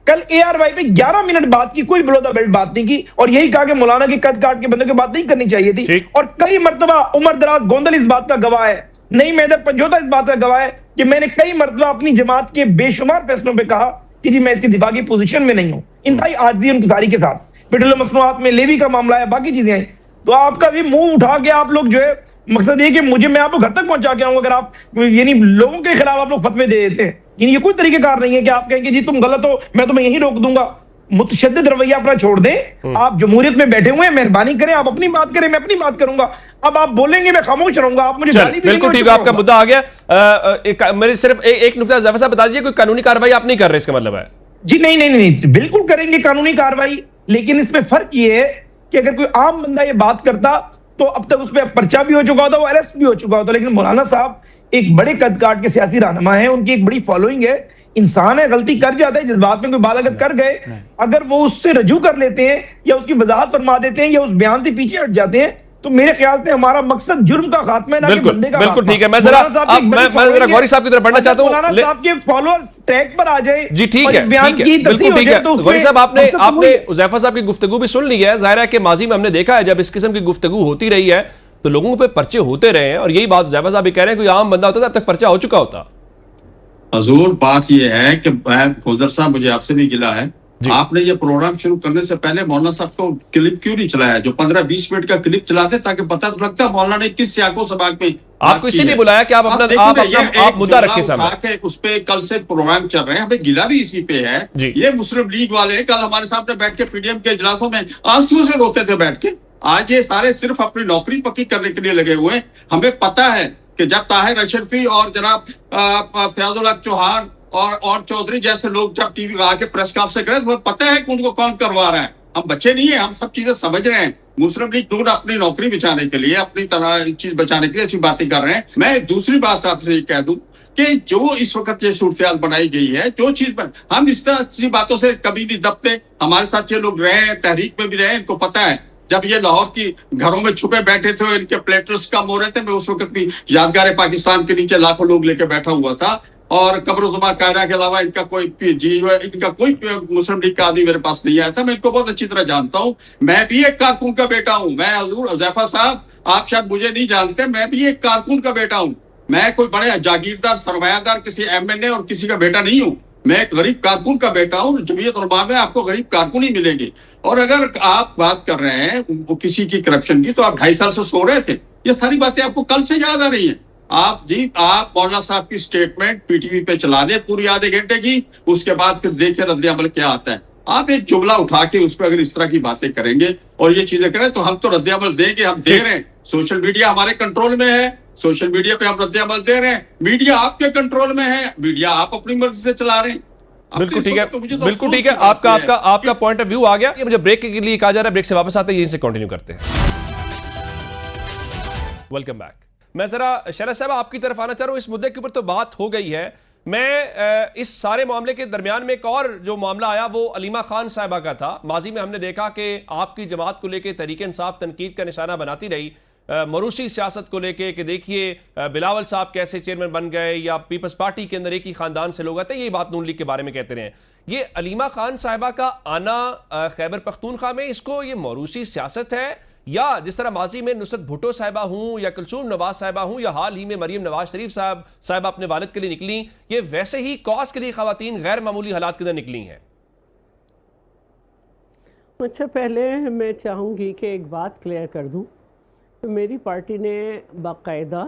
कल ARY पे 11 मिनट बात की, कोई बिलो द बेल्ट बात नहीं की और यही कहा कि मौलाना की कद काट के बंदे की बात नहीं करनी चाहिए थी। और कई मरतबा उमर दराज गोंदल इस बात का गवाह है, नईम हैदर पंजोता इस बात का गवाह है कि मैंने कई मरतबा अपनी जमात के बेशुमार फैसलों पे कहा कि जी मैं इसकी दिफा की पोजीशन में नहीं हूं, इंतहाई आज़दी उनकी के साथ। पेट्रोलियम मसनूआत में लेवी का मामला है, बाकी चीजें हैं। तो आपका भी मुंह उठा के आप लोग जो है, मकसद ये कि मैं आपको घर तक पहुंचा के आऊंगा अगर आप यानी लोगों के खिलाफ आप लोग फतवे दे देते हैं। ये कोई तरीकेकार नहीं है कि आप कहेंगे जी तुम गलत हो, मैं तुम्हें यहीं रोक दूंगा। मुतशद्दिद रवैया अपना छोड़ दें। आप जमहूरियत में बैठे हुए हैं, मेहरबानी करें, आप अपनी बात करें, मैं अपनी बात करूंगा। अब आप बोलेंगे मैं खामोश रहूंगा, आप मुझे गाली भी बिल्कुल ठीक है, आपका मुद्दा आ गया। मेरे सिर्फ एक नुकता ज़ैफर साहब बता दीजिए, कोई कानूनी कार्रवाई आप नहीं कर रहे, इसका मतलब है? जी नहीं, बिल्कुल करेंगे कानूनी कार्रवाई, लेकिन इसमें फर्क ये है कि अगर कोई आम बंदा ये बात करता तो अब तक उस पर पर्चा भी हो चुका होता, वो अरेस्ट भी हो चुका होता। लेकिन मौलाना साहब एक बड़े कद काट के सियासी रहनुमा है, उनकी एक बड़ी फॉलोइंग है, इंसान है, गलती कर जाता है। जज्बात में कोई बात अगर कर गए, अगर वो उससे रजू कर लेते हैं या उसकी वजाहत फरमा देते हैं या उस बयान से पीछे हट जाते हैं, तो मेरे ख्याल से हमारा मकसद जुर्म का खात्मा है, ना कि बंदे का। बिल्कुल ठीक है। मैं जरा गौरी साहब की तरफ बढ़ना चाहता हूं। मौलाना साहब के फॉलोअर ट्रैक पर आ जाए जी, ठीक है, बिल्कुल ठीक है। गौरी साहब आपने उज़ैफा साहब की गुफ्तगू भी सुन ली है। जाहिर है कि माजी में हमने देखा है जब इस किस्म की गुफ्तगू होती रही है तो लोगों पे पर्चे होते रहे हैं, और यही बात उज़ैफा साहब भी कह रहे हैं, कोई आम बंदा होता था अब तक पर्चा हो चुका होता। हजूर बात यह है कि गोदर साहब, मुझे आपसे भी गिला है, आपने ये प्रोग्राम शुरू करने से पहले मौलाना साहब को क्लिप क्यों नहीं चलाया? जो 15-20 मिनट का क्लिप चलाते ताकि पता तो लगता मौलाना ने किस सियाको सबाक में आपको इसीलिए बुलाया कि आप मुद्दा रखिए सामने। उस पे कल से प्रोग्राम चल रहे हैं, हमें गिला भी इसी पे है। ये मुस्लिम लीग वाले कल हमारे सामने बैठ के PDM के इजलासों में आंसू से रोते थे बैठ के। आज ये सारे सिर्फ अपनी नौकरी पक्की करने के लिए लगे हुए हैं। हमें पता है कि जब ताहिर अशरफी और जनाब फयाजुल हक चौहान और चौधरी जैसे लोग जब टीवी आके प्रेस कॉन्फ्रेंस करें, तो पता है कि उनको कौन करवा रहा है। हम बच्चे नहीं है, हम सब चीजें समझ रहे हैं। मुस्लिम लीग दूर अपनी नौकरी बचाने के लिए, अपनी तरह चीज बचाने के लिए ऐसी बातें कर रहे हैं। मैं दूसरी बात आपसे कह दूं कि जो इस वक्त ये सूरत बनाई गई है, जो चीज हम इस तरह बातों से कभी नहीं दबते। हमारे साथ ये लोग रहे हैं, तहरीक में भी रहे, इनको पता है जब ये लाहौर की घरों में छुपे बैठे थे, इनके प्लेटर्स कम हो रहे थे, मैं उस वक्त भी यादगार पाकिस्तान के नीचे लाखों लोग लेके बैठा हुआ था, और कब्र-उज़्मा कायरा के अलावा इनका कोई इनका कोई मुस्लिम लीग का आदमी मेरे पास नहीं आया था। मैं इनको बहुत अच्छी तरह जानता हूं। मैं भी एक कारकुन का बेटा हूं। मैं हजूर हुज़ैफा साहब, आप शायद मुझे नहीं जानते, मैं भी एक कारकुन का बेटा हूं। मैं कोई बड़े जागीरदार सरमायादार किसी एमएनए और किसी का बेटा नहीं हूं। मैं एक गरीब कारकुन का बेटा हूं। जमीयत उलमा में आपको गरीब कारकुन ही मिलेंगे। और अगर आप बात कर रहे हैं किसी की करप्शन की, तो आप 2.5 साल से सो रहे थे। ये सारी बातें आपको कल से याद आ रही हैं। आप मौलाना साहब की स्टेटमेंट पीटीवी पे चला दे पूरी आधे घंटे की, उसके बाद फिर देखिए रद्द अमल क्या आता है। आप एक जुमला उठा के उस पर अगर इस तरह की बातें करेंगे और ये चीजें करें, तो हम तो रद्द अमल देंगे, हम दे रहे हैं। सोशल मीडिया हमारे कंट्रोल में है, सोशल मीडिया पे हम रद्द अमल दे रहे हैं। मीडिया आपके कंट्रोल में है, मीडिया आप अपनी मर्जी से चला रहे हैं। बिल्कुल ठीक है, बिल्कुल ठीक है। आपका पॉइंट ऑफ व्यू आ गया। ये मुझे ब्रेक के लिए कहा जा रहा है, ब्रेक से वापस आते हैं, यहीं से कंटिन्यू करते हैं। Welcome back. मैं जरा शरद साहब आपकी तरफ आना चाह रहा हूं। इस मुद्दे के ऊपर तो बात हो गई है। मैं इस सारे मामले के दरमियान में एक और जो मामला आया वो अलीमा खान साहिबा का था। माजी में हमने देखा कि आपकी जमात को लेकर तहरीक इंसाफ तनकीद का निशाना बनाती रही, मरूसी सियासत को लेके कि देखिए बिलावल साहब कैसे चेयरमैन बन गए, या पीपल्स पार्टी के अंदर एक ही खानदान से लोग आते हैं, यही बात नून लीग के बारे में कहते रहे। ये अलीमा खान साहिबा का आना खैबर पख्तूनख्वा में, इसको ये मरूसी सियासत है, या जिस तरह माजी में नुसरत भुट्टो साहिबा हूं या कुलसूम नवाज साहिबा हूं या हाल ही में मरियम नवाज शरीफ साहिबा अपने वालिद के लिए निकली, ये वैसे ही कॉज के लिए खवातीन गैर मामूली हालात के अंदर निकली हैं? अच्छा, पहले मैं चाहूँगी कि एक बात क्लियर कर दूँ। तो मेरी पार्टी ने बाकायदा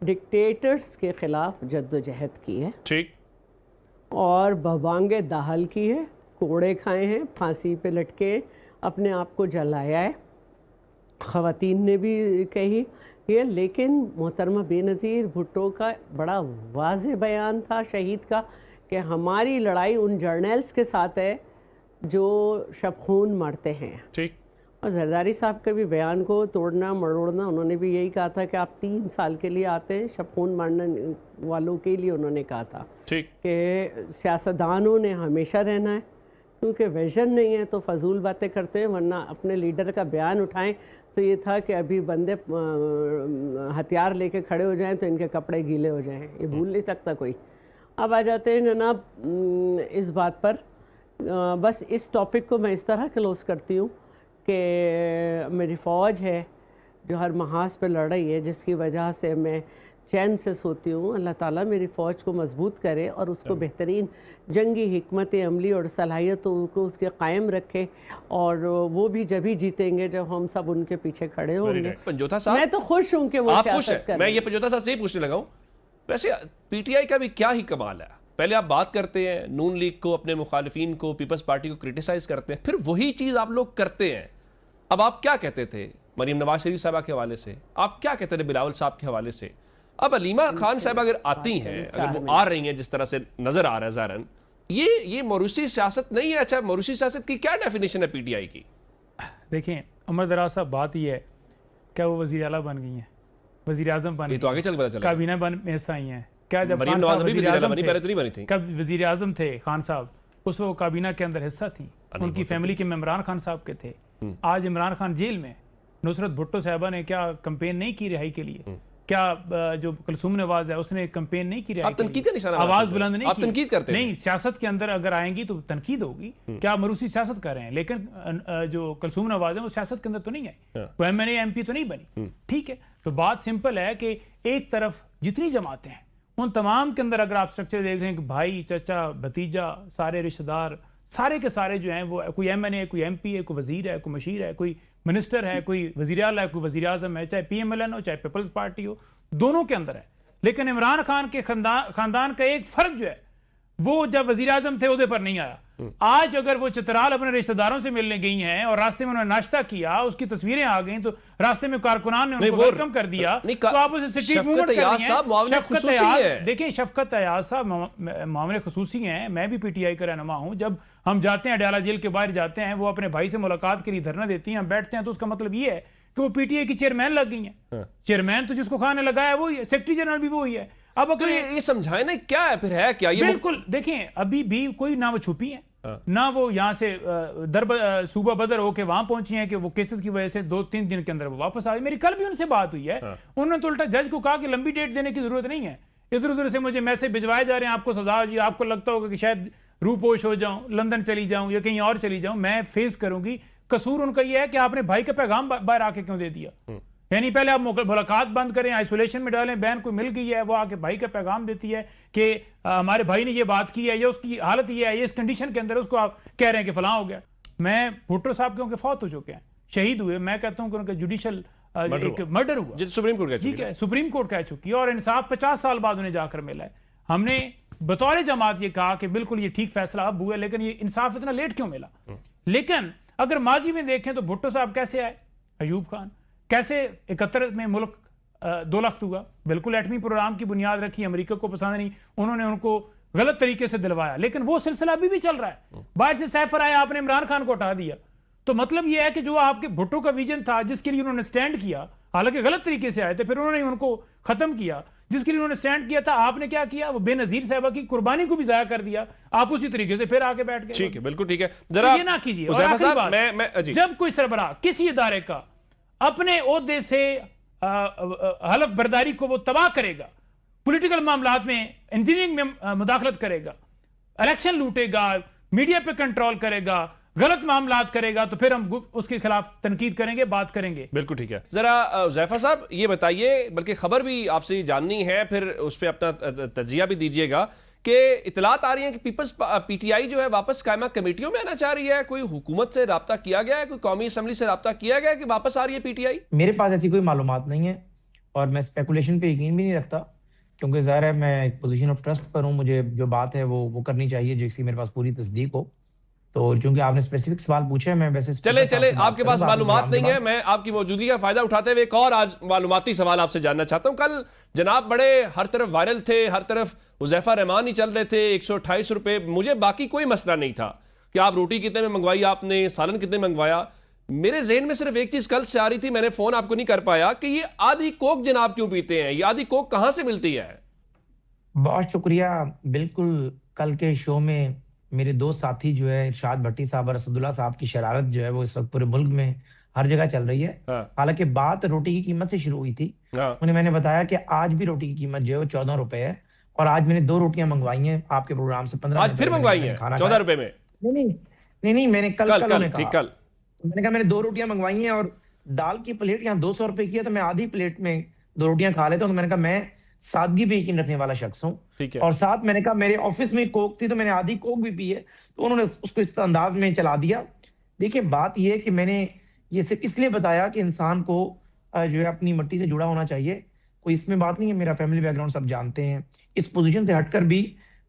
डिक्टेटर्स के ख़िलाफ़ जद्दोजहद की है, ठीक, और बबांगे दाहल की है, कोड़े खाए हैं, फांसी पे लटके अपने आप को जलाया है, ख़वातीन ने भी कही ये। लेकिन मोहतरमा बेनज़ीर भुट्टो का बड़ा वाज़ेह बयान था शहीद का कि हमारी लड़ाई उन जर्नल्स के साथ है जो शब खून मारते हैं। ठीक। और जरदारी साहब के भी बयान को तोड़ना मरोड़ना, उन्होंने भी यही कहा था कि आप 3 साल के लिए आते हैं, शब खून मारने वालों के लिए उन्होंने कहा था। ठीक। कि सियासतदानों ने हमेशा रहना है, क्योंकि विजन नहीं है तो फजूल बातें करते हैं, वरना अपने लीडर का बयान उठाएं तो ये था कि अभी बंदे हथियार लेके खड़े हो जाएं तो इनके कपड़े गीले हो जाएं, ये भूल नहीं सकता कोई। अब आ जाते हैं जनाब इस बात पर। बस इस टॉपिक को मैं इस तरह क्लोज करती हूँ कि मेरी फ़ौज है जो हर महाज पे लड़ रही है, जिसकी वजह से मैं चैन से सोती हूँ। अल्लाह ताला मेरी फ़ौज को मजबूत करे और उसको बेहतरीन जंगी हिकमत अमली और सलाहियतों को उसके कायम रखे, और वो भी जब ही जीतेंगे जब हम सब उनके पीछे खड़े होंगे। पंजोता साहब, मैं तो खुश हूँ कि वो आप खुश हैं। मैं ये पंजोता साहब से ही पूछने लगा हूँ, वैसे पीटीआई का भी क्या ही कमाल है। पहले आप बात करते हैं नून लीग को, अपने मुखालिफिन को, पीपल्स पार्टी को क्रिटिसाइज करते हैं, फिर वही चीज़ आप लोग करते हैं। अब आप क्या कहते थे मरीम नवाज शरीफ साहबा के हवाले से, आप क्या कहते थे बिलावल साहब के हवाले से? अब अलीमा खान साहब अगर आती हैं, अगर वो आ रही हैं जिस तरह से नजर आ रहा है ज़ाहिरन, ये मरूसी सियासत नहीं है। अच्छा, मरूसी सियासत की क्या डेफिनेशन है पीटीआई की? देखिए उमर दराज साहब, बात ये है क्या वो वज़ीर आला बन गई हैं, वज़ीर आज़म बन गई, तो आगे चल पता चला काबीना बन में हिस्सा आई हैं क्या? जब मरीम नवाज अभी वज़ीर आला बनी, पहले तो नहीं बनी थी। कब वज़ीर आज़म थे खान साहब, उस वक्त काबीना के अंदर हिस्सा थी, उनकी फैमिली के में इमरान खान साहब के थे। आज इमरान खान जेल में, नुसरत भुट्टो साहबा ने क्या कंपेन नहीं की रिहाई के लिए? क्या जो कुलसूम नवाज है उसने कंपेन नहीं की रिहाई के लिए? आवाज बुलंद नहीं की? तनकीद करते नहीं, सियासत के अंदर अगर आएंगी तो तनकीद होगी। क्या मरूसी सियासत कर रहे हैं, लेकिन जो कुलसूम नवाज है वो सियासत के अंदर तो नहीं है, वो एमएनए एमपी तो नहीं बनी। ठीक है, तो बात सिंपल है कि एक तरफ जितनी जमातें हैं उन तमाम के अंदर अगर आप स्ट्रक्चर देख रहे हैं कि भाई, चाचा, भतीजा, सारे रिश्तेदार, सारे के सारे जो हैं वो कोई एमएनए, कोई एमपी है, कोई वजीर है, कोई मशीर है, कोई मिनिस्टर है, कोई वजीर आला है, कोई वजीर आजम है, चाहे पीएमएलएन हो चाहे पीपल्स पार्टी हो, दोनों के अंदर है। लेकिन इमरान खान के खानदान का एक फर्क जो है वो जब वजीर आजम थे उहदे पर नहीं आया। आज अगर वो चित्राल अपने रिश्तेदारों से मिलने गई हैं और रास्ते में उन्होंने नाश्ता किया, उसकी तस्वीरें आ गई, तो रास्ते में कारकुनान ने उनको वेलकम कर दिया, तो आप उसे स्ट्रीट मूवमेंट कर रही हैं। देखिए शफकत अयाज साहब मामले खुसूसी हैं। मैं भी पीटीआई का रहनुमा हूं। जब हम जाते हैं अडयाला जेल के बाहर जाते हैं, वो अपने भाई से मुलाकात के लिए धरना देती हैं, हम बैठते हैं, तो उसका मतलब ये है कि वो पीटीआई की चेयरमैन लग गई हैं। चेयरमैन तो जिसको खान ने लगाया वो ही है, सेक्रेटरी जनरल भी वो ही है। अब अगर ये समझाए ना क्या है, फिर है क्या ये? बिल्कुल, देखें अभी भी कोई ना वो छुपी है, ना वो यहाँ से सूबा बदर होके वहां पहुंची हैं कि वो केसेस की वजह से 2-3 दिन के अंदर वो वापस आ गई। मेरी कल भी उनसे बात हुई है, उन्होंने तो उल्टा जज को कहा कि लंबी डेट देने की जरूरत नहीं है, इधर उधर से मुझे मैसेज भिजवाए जा रहे हैं, आपको सजा जी, आपको लगता होगा कि शायद रूपोश हो जाऊं, लंदन चली जाऊं या कहीं और चली जाऊं, मैं फेस करूंगी। कसूर उनका यह है कि आपने भाई का पैगाम बाहर आके क्यों दे दिया? यानी पहले आप मुलाकात बंद करें, आइसोलेशन में डालें, बहन को मिल गई है, वो आके भाई का पैगाम देती है कि हमारे भाई ने ये बात की है, या उसकी हालत ये है, ये इस कंडीशन के अंदर, उसको आप कह रहे हैं कि फलां हो गया। मैं भुट्टो साहब क्योंकि फौत हो चुके हैं, शहीद हुए, मैं कहता हूं कि उनका जुडिशियल मर्डर हुआ, सुप्रीम कोर्ट ठीक है, सुप्रीम कोर्ट कह चुकी है, और इंसाफ 50 साल बाद उन्हें जाकर मिला है। हमने बतौर जमात ये कहा कि बिल्कुल ये ठीक फैसला अब हुआ, लेकिन ये इंसाफ इतना लेट क्यों मिला? लेकिन अगर माजी में देखें तो भुट्टो साहब कैसे आए, अयूब खान कैसे 71 में मुल्क 2 लाख हुआ, बिल्कुल एटमी प्रोग्राम की बुनियाद रखी, अमेरिका को पसंद नहीं, उन्होंने उनको गलत तरीके से दिलवाया, लेकिन वो सिलसिला अभी भी चल रहा है। बाहर से सैफर आया, आपने इमरान खान को हटा दिया, तो मतलब यह है कि जो आपके भुट्टो का विजन था, जिसके लिए उन्होंने स्टैंड किया, हालांकि गलत तरीके से आए थे, फिर उन्होंने उनको खत्म किया, जिसके लिए उन्होंने स्टैंड किया था, आपने क्या किया? वो बेनजीर साहबा की कुर्बानी को भी जाया कर दिया, आप उसी तरीके से फिर आके बैठ गए। ठीक है, बिल्कुल ठीक है, जरा ये ना कीजिए। और आखिरी बात, जब कोई सरबराह किसी इदारे का अपने ओहदे से हलफ बर्दारी को वो तबाह करेगा, पॉलिटिकल मामलात में, इंजीनियरिंग में मुदाखलत करेगा, इलेक्शन लूटेगा, मीडिया पे कंट्रोल करेगा, गलत मामलात करेगा, तो फिर हम उसके खिलाफ तनकीद करेंगे, बात करेंगे। बिल्कुल ठीक है। जरा ज़ैफर साहब ये बताइए, बल्कि खबर भी आपसे जाननी है, फिर उस पर अपना तजिया भी दीजिएगा कि इतलात आ रही है कि पीपल्स पीटीआई जो है वापस कायमा कमेटियों में आना चाह रही है, कोई हुकूमत से राब्ता किया गया है, कोई कौमी असम्बली से राब्ता किया गया है कि वापस आ रही है पीटीआई? मेरे पास ऐसी कोई मालूमात नहीं है, और मैं स्पेकुलेशन पे यकीन भी नहीं रखता, क्योंकि ज़ाहिर है मैं एक पोजीशन ऑफ ट्रस्ट पर हूँ, मुझे जो बात है वो करनी चाहिए जिसकी मेरे पास पूरी तस्दीक हो। तो चूंकि आपने स्पेसिफिक सवाल पूछे, मैं वैसे चले आपके पास मालूमात नहीं है, मैं आपकी मौजूदगी का फायदा उठाते हुए एक और आज मालूमाती सवाल आपसे जानना चाहता हूं। कल जनाब बड़े हर तरफ वायरल थे, हर तरफ हुज़ैफा रहमान ही चल रहे थे, 128 रुपए, मुझे बाकी कोई मसला नहीं था कि आप रोटी कितने में मंगवाई, आपने सालन कितने मंगवाया। मेरे जहन में सिर्फ एक चीज कल से आ रही थी, मैंने फोन आपको नहीं कर पाया, कि ये आधी कोक जनाब क्यों पीते हैं, ये आधी कोक कहां से मिलती है? बहुत शुक्रिया। बिल्कुल, कल के शो में मेरे दो साथी जो है इरशाद भट्टी साहब और असदुल्ला साहब की शरारत जो है वो इस वक्त पूरे मुल्क में हर जगह चल रही है। हालांकि बात रोटी की कीमत से शुरू हुई थी, उन्हें मैंने बताया कि आज भी रोटी की कीमत जो है वो 14 रुपए है, और आज मैंने 2 रोटियां मंगवाई हैं आपके प्रोग्राम से। 15 आज फिर मंगवाई है 14 रुपए में? नहीं, मैंने कल मैंने कहा मैंने 2 रोटियां मंगवाई हैं, और दाल की प्लेट यहाँ 200 रुपए की है, तो मैं आधी प्लेट में 2 रोटियां खा लेता हूँ। तो मैंने कहा मैं सादगी पे यकीन रखने वाला शख्स हूँ, और साथ मैंने कहा मेरे ऑफिस में कोक थी तो मैंने आधी कोक भी पी है, तो उन्होंने उसको इस अंदाज में चला दिया। देखिए, बात यह है कि मैंने ये सिर्फ इसलिए बताया कि इंसान को जो है अपनी मिट्टी से जुड़ा होना चाहिए, कोई इसमें बात नहीं है। मेरा फैमिली बैकग्राउंड सब जानते हैं। इस पोजीशन से हटकर भी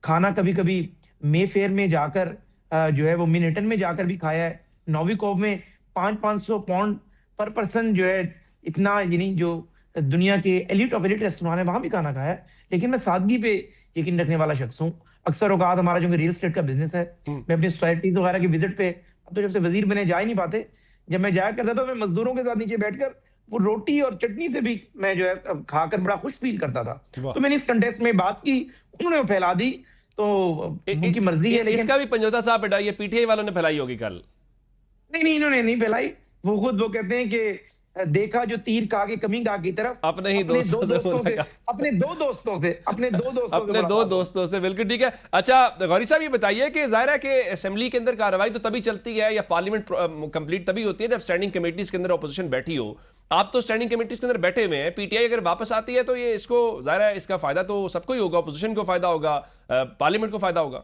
खाना कभी कभी मे फेयर में जाकर जो है वो मिनेटन में जाकर भी खाया है, नोविकोव में 500-500 पाउंड पर पर्सन जो है, इतना यानी जो दुनिया के एलिट ऑफ एलिट रेस्टोरेंट है वहां भी खाना खाया है। लेकिन मैं सादगी पे यकीन रखने वाला शख्स हूँ। अक्सर औकात हमारा जो रियल एस्टेट का बिजनेस है, मैं अपनी सोसाइटीज वगैरह की विजिट पे, अब तो जब से वजीर बने जा ही नहीं पाते, जब मैं जाया करता था मैं मजदूरों के साथ नीचे बैठकर वो रोटी और चटनी से भी मैं जो है खाकर बड़ा खुश फील करता था। तो मैंने इस कंटेस्ट में बात की, उन्होंने फैला दी, तो उनकी मर्जी है। लेकिन इसका भी पंजोता साहब बेटा, ये पीटीआई वालों ने फैलाई होगी कल? नहीं, इन्होंने नहीं फैलाई। वो खुद वो कहते हैं कि देखा जो तीर का के कमी का की तरफ अपने ही दोस्तों से बिल्कुल ठीक है। अच्छा गौरी साहब, ये बताइए कि जाहिर है कि असेंबली के अंदर कार्रवाई तो तभी चलती है या पार्लियामेंट कंप्लीट तभी होती है जब स्टैंडिंग कमेटीज के अंदर ऑपोजिशन बैठी हो। आप तो स्टैंडिंग कमेटीज के अंदर बैठे हुए हैं, पीटीआई अगर वापस आती है तो ये इसको जाहिर है इसका फायदा तो सबको ही होगा, ऑपोजिशन को फायदा होगा, पार्लियामेंट को फायदा होगा।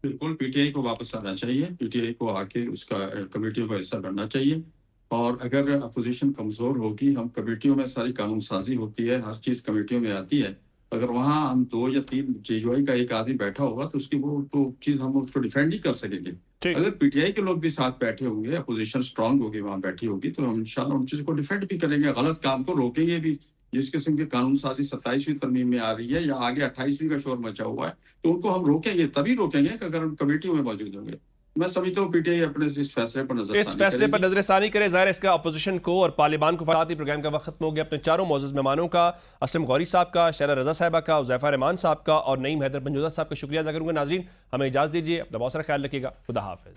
बिल्कुल, पीटीआई को वापस आना चाहिए, पीटीआई को आके उसका कमेटियों का हिस्सा बनना चाहिए। और अगर अपोजिशन कमजोर होगी, हम कमेटियों में सारी कानून साजी होती है, हर चीज कमेटियों में आती है, अगर वहां हम 2 या 3 जेजुआई का एक आदमी बैठा होगा तो उसकी वो तो चीज हम उसको डिफेंड ही कर सकेंगे। अगर पीटीआई के लोग भी साथ बैठे होंगे, अपोजिशन स्ट्रांग होगी वहां बैठी होगी, तो हम इंशाल्लाह उन चीजों को डिफेंड भी करेंगे, गलत काम को रोकेंगे भी। जिस किस्म की कानून साजी 27वीं तरमीम में आ रही है या आगे 28वीं का शोर मचा हुआ है, तो उनको हम रोकेंगे, तभी रोकेंगे कि अगर हम कमेटियों में मौजूद होंगे। मैं समझता हूँ पीटीआई अपने इस फैसले पर इस फैसले पर नजरसानी करे। ज़ाहिर है इसका अपोजिशन को और तालिबान को फराती। प्रोग्राम का वक्त खत्म हो गया। अपने चारों मौजूद मेहमानों का, असलम गौरी साहब का, शहरा रजा साहिबा का, उज़ैफा रहमान साहब का और नईम हैदर पंजोदा साहब का शुक्रिया अदा करूंगा। नाज़रीन, हमें इजाज़त दीजिए। अपना बहुत सारा ख्याल रखिएगा। खुदा हाफिज़।